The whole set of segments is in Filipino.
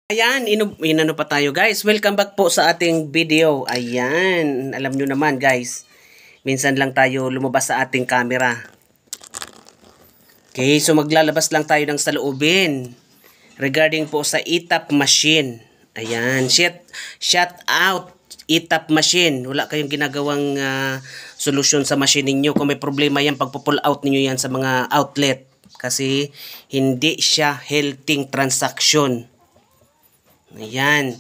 Ayan, inano pa tayo guys. Welcome back po sa ating video. Ayan, alam nyo naman guys, minsan lang tayo lumabas sa ating camera. Okay, so maglalabas lang tayo ng saloobin regarding po sa ETAP machine. Ayan, shut out ETAP machine. Wala kayong ginagawang solusyon sa machine ninyo. Kung may problema yan, pagpo-pull out niyo yan sa mga outlet. Kasi hindi siya healthy transaction. Ayan.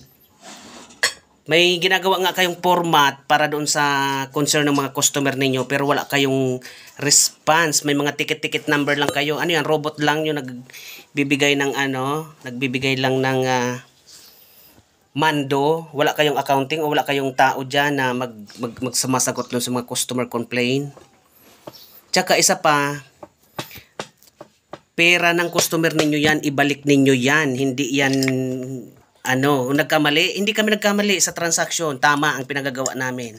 May ginagawa nga kayong format para doon sa concern ng mga customer ninyo pero wala kayong response. May mga ticket number lang kayo. Ano yan? Robot lang yung nagbibigay ng nagbibigay lang ng mando. Wala kayong accounting o wala kayong tao dyan na magsumasagot doon sa mga customer complaint. Tsaka isa pa, pera ng customer ninyo yan, ibalik ninyo yan. Hindi yan nagkamali. Hindi kami nagkamali sa transaction. Tama ang pinagagawa namin.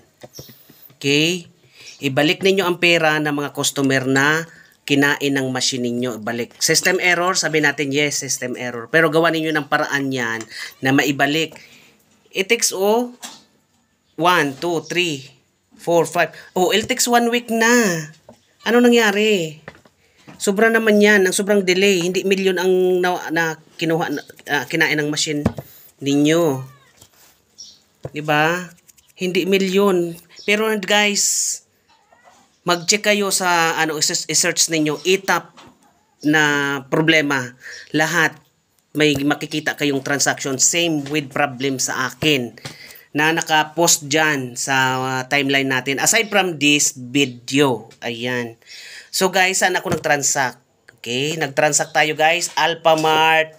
Okay? Ibalik ninyo ang pera ng mga customer na kinain ng machine ninyo. Ibalik. System error, sabi natin yes, system error. Pero gawa ninyo ng paraan yan na maibalik. It takes 1, 2, 3, 4, 5. It takes 1 week na. Ano nangyari? Sobra naman yan, ang sobrang delay. Hindi milyon ang kinain ng machine ninyo. 'Di ba? Hindi milyon. Pero guys, mag-check kayo sa i-search ninyo ETAP na problema. Lahat may makikita kayong transaction same with problem sa akin na naka-post diyan sa timeline natin. Aside from this video, ayan. So guys, saan ako nag-transact? Okay, nag-transact tayo guys, Alphamart,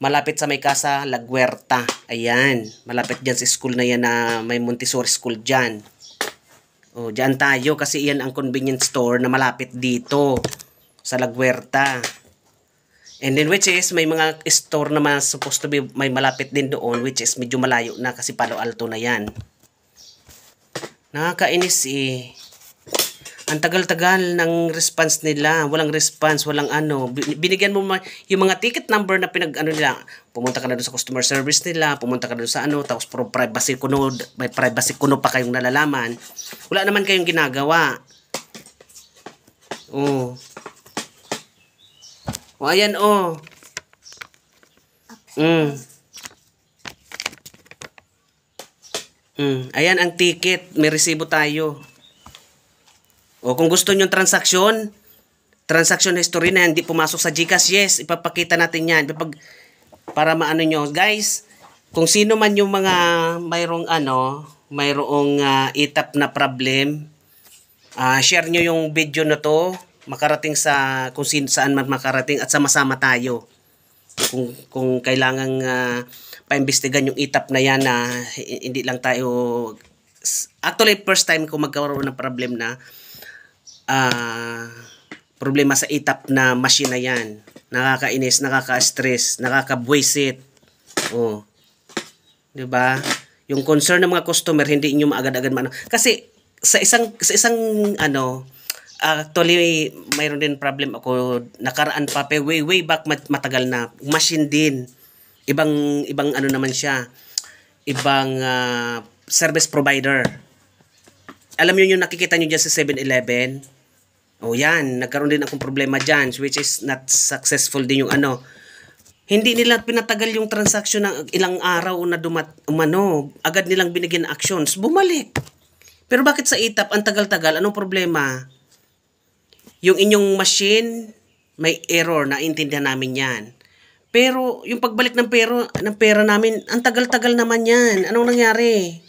malapit sa may casa, La Huerta. Ayan, malapit dyan sa school na yan na may Montessori school dyan. O, dyan tayo kasi yan ang convenience store na malapit dito sa La Huerta. And then which is, may mga store naman supposed to be may malapit din doon which is medyo malayo na kasi Palo Alto na yan. Nakakainis eh. Ang tagal-tagal ng response nila. Walang response, walang Binigyan mo yung mga ticket number na nila. Pumunta ka na doon sa customer service nila, pumunta ka na doon sa tapos may privacy kuno pa kayong nalalaman. Wala naman kayong ginagawa. Ayan Ayan ang ticket. May resibo tayo. Kung gusto nyo transaction history na hindi pumasok sa GCash, yes, ipapakita natin yan. Para maano nyo. Guys, kung sino man yung mga mayroong ETAP na problem, share nyo yung video na to, makarating sa kung saan man makarating at sama-sama tayo. Kung kailangang paimbestigan yung ETAP na yan na hindi lang tayo, actually first time ko magkaroon ng problem na problema sa ETAP na machine na yan. Nakakainis, nakaka-stress, nakakabwisit. Diba? Yung concern ng mga customer, hindi inyo maagad-agad Kasi sa isang actually mayroon din problem ako nakaraan pa way back matagal na. Machine din. Ibang naman siya. Ibang service provider. Alam niyo yung nakikita niyo diyan sa 7-Eleven? Yan, nagkaroon din akong problema dyan, which is not successful din yung Hindi nila pinatagal yung transaction ng ilang araw na agad nilang binigyan actions, bumalik. Pero bakit sa ETAP, ang tagal-tagal, anong problema? Yung inyong machine, may error, naintindihan namin yan. Pero yung pagbalik ng pera namin, ang tagal-tagal naman yan. Anong nangyari?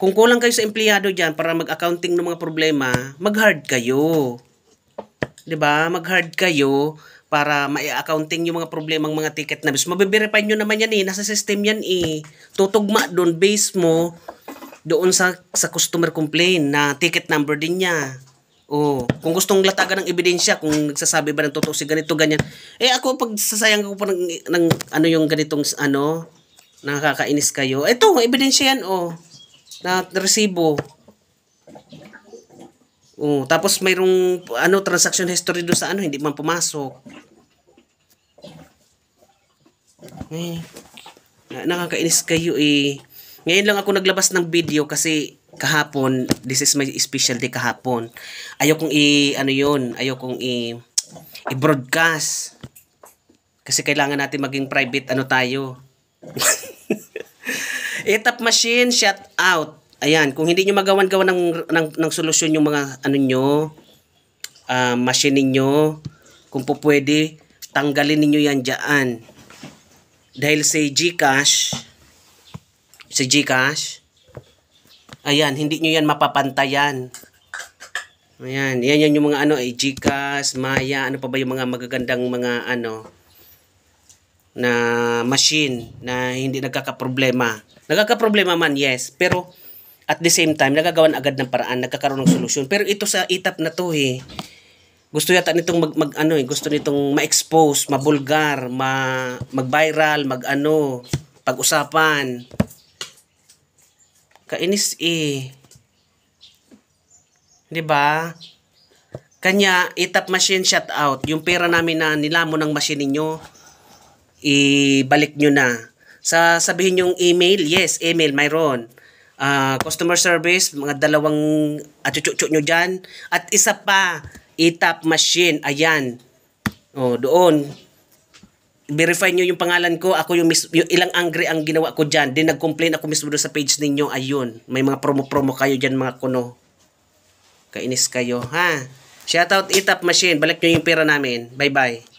Kung kulang kayo sa empleyado dyan para mag-accounting ng mga problema, mag-hard kayo. 'Di ba? Mag-hard kayo para ma-accounting yung mga problemang mga ticket na. Mabe-verify nyo naman yan nasa system yan Tutugma doon, base mo doon sa customer complaint na ticket number din niya. Kung gustong latagan ng ebidensya, kung nagsasabi ba ng totoo si ganito, ganyan. Ako pag sasayang ko pa ng yung ganitong nakakainis kayo. Ito, ebidensya yan na resibo. Tapos mayroong transaction history doon sa hindi man pumasok. Ay, nakakainis kayo eh. Ngayon lang ako naglabas ng video kasi kahapon, this is my special day kahapon. Ayaw kong ayaw kong i-broadcast. Kasi kailangan natin maging private tayo. E-tap machine, shut out. Ayan, kung hindi nyo magawan-gawa ng solusyon yung mga machine ninyo, kung po pwede, tanggalin ninyo yan dyan. Dahil si Gcash, ayan, hindi nyo yan mapapantayan. Ayan, yan yung mga Gcash, Maya, ano pa ba yung mga magagandang mga na machine na hindi nagkakaproblema. Nagkakaproblema man, yes, pero at the same time, nagagawan agad ng paraan, nagkakaroon ng solusyon. Pero ito sa e-tap na to gusto yata nitong gusto nitong ma-expose, mabulgar, mag-viral, pag-usapan. Kainis 'Di ba? Kanya e-tap machine shut out. Yung pera namin na nilamon ng machine ninyo, ibalik nyo na. Sabihin yung email, yes, email mayroon. Customer service, mga 2 atsutsutsu nyo dyan. At isa pa, e-tap machine, ayan. Doon. Verify nyo yung pangalan ko, ako yung ilang angry ang ginawa ko dyan. Then nag-complain ako mismo doon sa page ninyo, ayun. May mga promo-promo kayo dyan mga kuno. Kainis kayo, ha? Shoutout e-tap machine, balik nyo yung pera namin. Bye-bye.